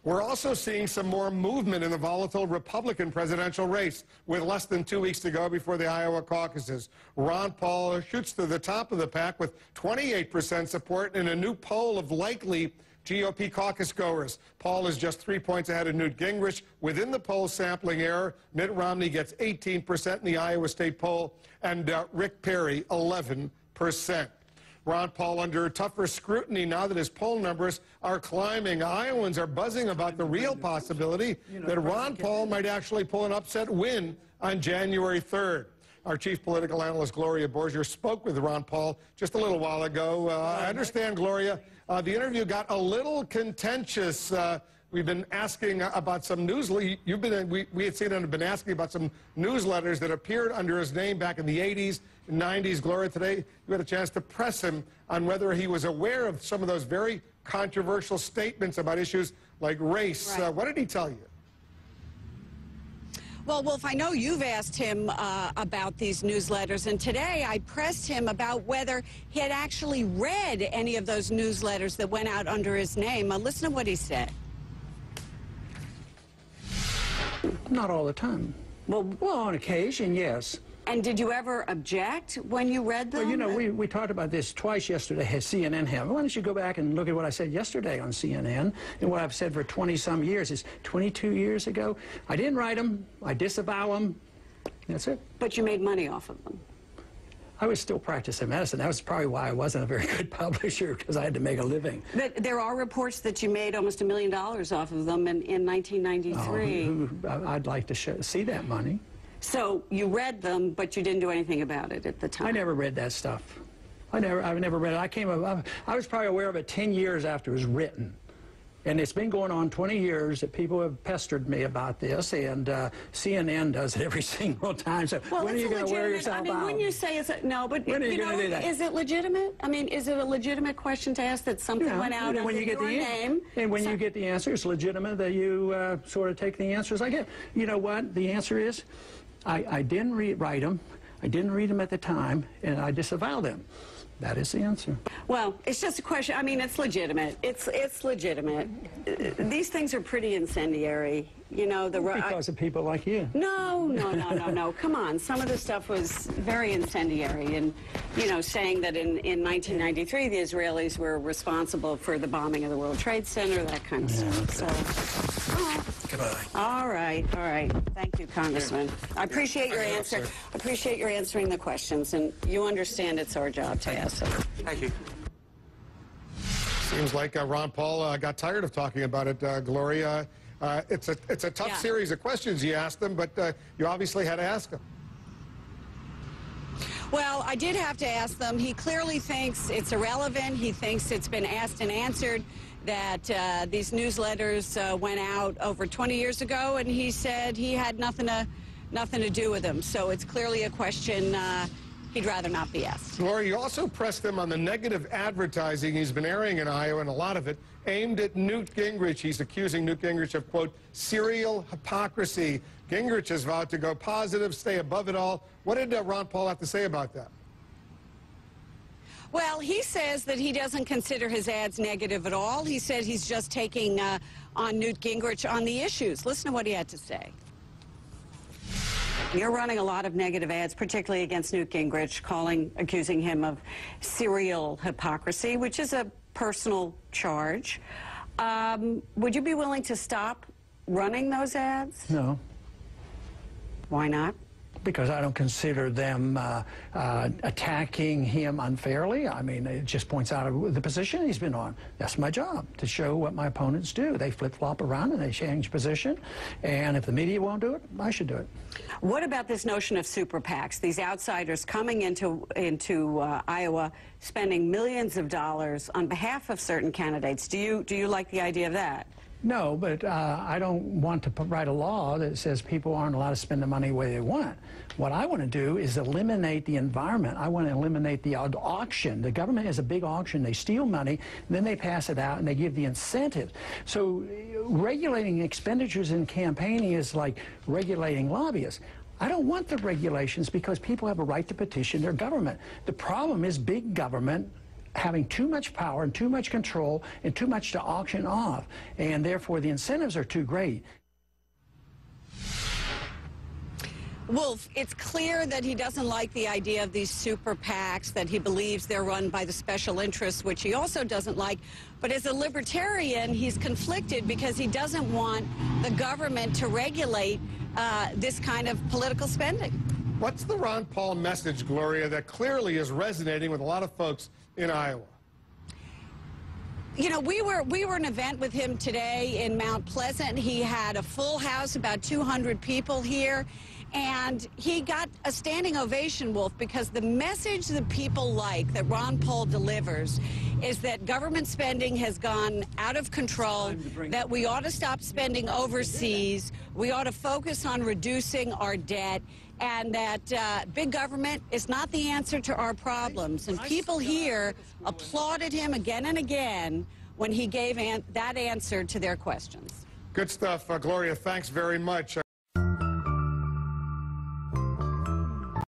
We're also seeing some more movement in the volatile Republican presidential race. With less than 2 weeks to go before the Iowa caucuses, Ron Paul shoots to the top of the pack with 28% support in a new poll of likely GOP caucus goers. Paul is just 3 points ahead of Newt Gingrich. Within the poll sampling error, Mitt Romney gets 18% in the Iowa State poll, and Rick Perry 11%. Ron Paul under tougher scrutiny now that his poll numbers are climbing. Iowans are buzzing about the real possibility that Ron Paul might actually pull an upset win on January 3rd. Our chief political analyst, Gloria Borger, spoke with Ron Paul just a little while ago. I understand, Gloria, the interview got a little contentious. We've been asking about some we had seen and been asking about some newsletters that appeared under his name back in the 80s and 90s. Gloria, today you had a chance to press him on whether he was aware of some of those very controversial statements about issues like race. Right. What did he tell you? Well, Wolf, I know you've asked him about these newsletters, and today I pressed him about whether he had actually read any of those newsletters that went out under his name. Listen to what he said. Not all the time. Well, on occasion, yes. And did you ever object when you read them? Well, you know, we talked about this twice yesterday at CNN. Why don't you go back and look at what I said yesterday on CNN and what I've said for 20-some years. It's 22 years ago. I didn't write them. I disavow them. That's it. But you made money off of them. I was still practicing medicine. That was probably why I wasn't a very good publisher, because I had to make a living. But there are reports that you made almost $1 million off of them in 1993. Oh, I'd like to see that money. So you read them, but you didn't do anything about it at the time. I never read that stuff. I've never read it. I was probably aware of it 10 years after it was written. And it's been going on 20 years that people have pestered me about this, and CNN does it every single time. So well, when are you going to wear yourself out? I mean, when you say it's no, but when are you going to do that? Is it legitimate? I mean, is it a legitimate question to ask that something went out under your name? And when you get the answer, it's legitimate that you sort of take the answers I get. You know what? The answer is, I didn't write them. I didn't read them at the time, and I disavow them. That is the answer. Well, it's just a question. I mean, it's legitimate. It's legitimate. These things are pretty incendiary. You know, because of people like you. No. Come on. Some of the stuff was very incendiary, and you know, saying that in 1993 the Israelis were responsible for the bombing of the World Trade Center, that kind of stuff. So. Goodbye. All right. Thank you, Congressman. I appreciate your answer. I appreciate your answering the questions, and you understand it's our job to ask them. Thank you. Seems like Ron Paul got tired of talking about it, Gloria. It's a tough series of questions you asked them, but you obviously had to ask them. Well, I did have to ask them. He clearly thinks it's irrelevant. He thinks it's been asked and answered, that these newsletters went out over 20 years ago, and he said he had nothing to do with them. So it's clearly a question he'd rather not be asked. Laura, you also pressed him on the negative advertising he's been airing in Iowa, and a lot of it aimed at Newt Gingrich. He's accusing Newt Gingrich of, quote, serial hypocrisy. Gingrich has vowed to go positive, stay above it all. What did Ron Paul have to say about that? Well, he says that he doesn't consider his ads negative at all. He said he's just taking on Newt Gingrich on the issues. Listen to what he had to say. You're running a lot of negative ads, particularly against Newt Gingrich, accusing him of serial hypocrisy, which is a personal charge. Would you be willing to stop running those ads? No. Why not? Because I don't consider them attacking him unfairly. I mean, it just points out the position he's been on. That's my job, to show what my opponents do. They flip-flop around and they change position. And if the media won't do it, I should do it. What about this notion of super PACs, these outsiders coming into Iowa, spending millions of dollars on behalf of certain candidates? Do you like the idea of that? No, but I don't want to write a law that says people aren't allowed to spend the money the way they want. What I want to do is eliminate the environment. I want to eliminate the auction. The government has a big auction. They steal money, then they pass it out, and they give the incentives. So regulating expenditures in campaigning is like regulating lobbyists. I don't want the regulations because people have a right to petition their government. The problem is big government having too much power and too much control and too much to auction off, and therefore the incentives are too great. Wolf, it's clear that he doesn't like the idea of these super PACs, that he believes they're run by the special interests, which he also doesn't like. But as a libertarian, he's conflicted because he doesn't want the government to regulate this kind of political spending. What's the Ron Paul message, Gloria, that clearly is resonating with a lot of folks in Iowa? You know, we were an event with him today in Mount Pleasant. He had a full house, about 200 people here. And he got a standing ovation, Wolf, because the message that people like, that Ron Paul delivers, is that government spending has gone out of control, that we ought to stop spending overseas, we ought to focus on reducing our debt, and that big government is not the answer to our problems. And people here applauded him again and again when he gave that answer to their questions. Good stuff, Gloria. Thanks very much.